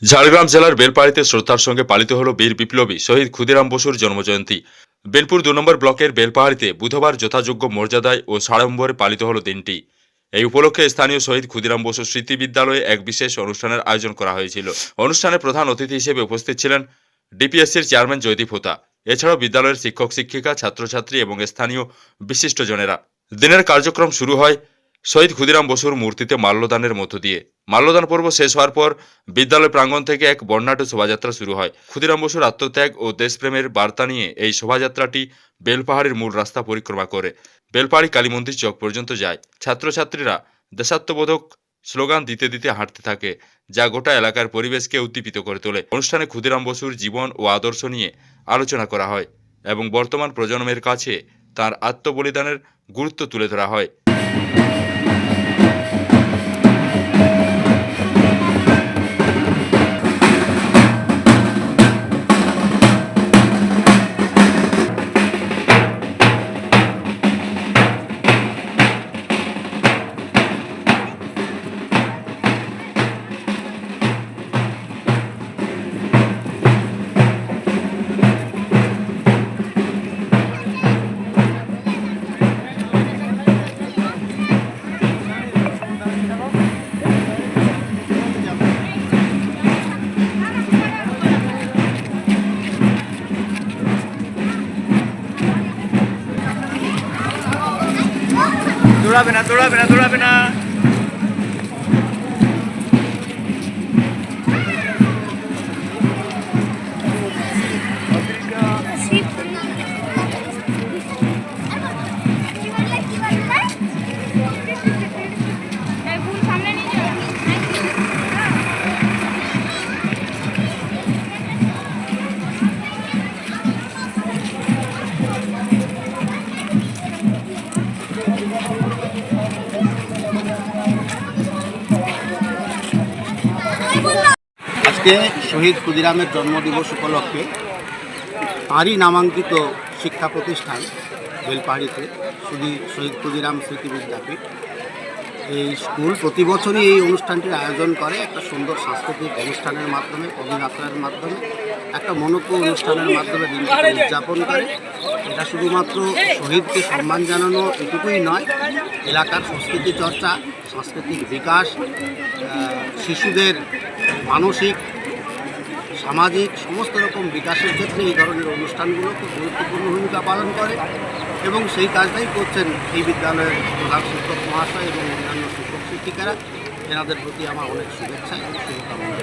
ঝাড়গ্রাম জেলার বেলপাড়িতে শ্রদ্ধার সঙ্গে পালিত হল বীর বিপ্লবী শহীদ ক্ষুদিরাম বসুর জন্মজয়ন্তী। বেলপুর ২ নম্বর ব্লকের বেলপাহাড়িতে বুধবার যথাযোগ্য মর্যাদায় ও সাড়ম্বরে পালিত হল দিনটি। এই উপলক্ষে স্থানীয় শহীদ ক্ষুদিরাম বসু স্মৃতি বিদ্যালয়ে এক বিশেষ অনুষ্ঠানের আয়োজন করা হয়েছিল। অনুষ্ঠানে প্রধান অতিথি হিসেবে উপস্থিত ছিলেন ডিপিএসসির চেয়ারম্যান জয়দীপ হোতা। এছাড়াও বিদ্যালয়ের শিক্ষক শিক্ষিকা, ছাত্রছাত্রী এবং স্থানীয় বিশিষ্টজনেরা। দিনের কার্যক্রম শুরু হয় শহীদ ক্ষুদিরাম বসুর মূর্তিতে মাল্যদানের মধ্য দিয়ে। মাল্যদান পর্ব শেষ হওয়ার পর বিদ্যালয় প্রাঙ্গণ থেকে এক বর্ণাঢ্য শোভাযাত্রা শুরু হয়। ক্ষুদিরাম বসুর আত্মত্যাগ ও দেশপ্রেমের বার্তা নিয়ে এই শোভাযাত্রাটি বেলপাহাড়ির মূল রাস্তা পরিক্রমা করে বেলপাহাড়ি কালী মন্দির চক পর্যন্ত যায়। ছাত্রছাত্রীরা দেশাত্মবোধক স্লোগান দিতে দিতে হাঁটতে থাকে, যা গোটা এলাকার পরিবেশকে উদ্দীপিত করে তোলে। অনুষ্ঠানে ক্ষুদিরাম বসুর জীবন ও আদর্শ নিয়ে আলোচনা করা হয় এবং বর্তমান প্রজন্মের কাছে তার আত্মবলিদানের গুরুত্ব তুলে ধরা হয়। দৌড়াবে না। আজকে শহীদ ক্ষুদিরামের জন্মদিবস উপলক্ষে তাঁরই নামাঙ্কিত শিক্ষা প্রতিষ্ঠান বেলপাহাড়িতে শহীদ ক্ষুদিরাম স্মৃতি বিদ্যাপীঠ এই স্কুল প্রতি বছরই এই অনুষ্ঠানটির আয়োজন করে। একটা সুন্দর সাংস্কৃতিক অনুষ্ঠানের মাধ্যমে, অভিযাত্রার মাধ্যমে, একটা মনোজ্ঞ অনুষ্ঠানের মাধ্যমে দিনটিকে উদযাপন করে। এটা শুধুমাত্র শহীদকে সম্মান জানানো এটুকুই নয়, এলাকার সংস্কৃতি চর্চা, সাংস্কৃতিক বিকাশ, শিশুদের মানসিক, সামাজিক সমস্ত রকম বিকাশের ক্ষেত্রে এই ধরনের অনুষ্ঠানগুলো খুব গুরুত্বপূর্ণ ভূমিকা পালন করে এবং সেই কাজটাই করছেন এই বিদ্যালয়ের প্রধান শিক্ষক মহাশয় এবং অন্যান্য শিক্ষক শিক্ষিকারা। এনাদের প্রতি আমার অনেক শুভেচ্ছা এবং শুভকামনা।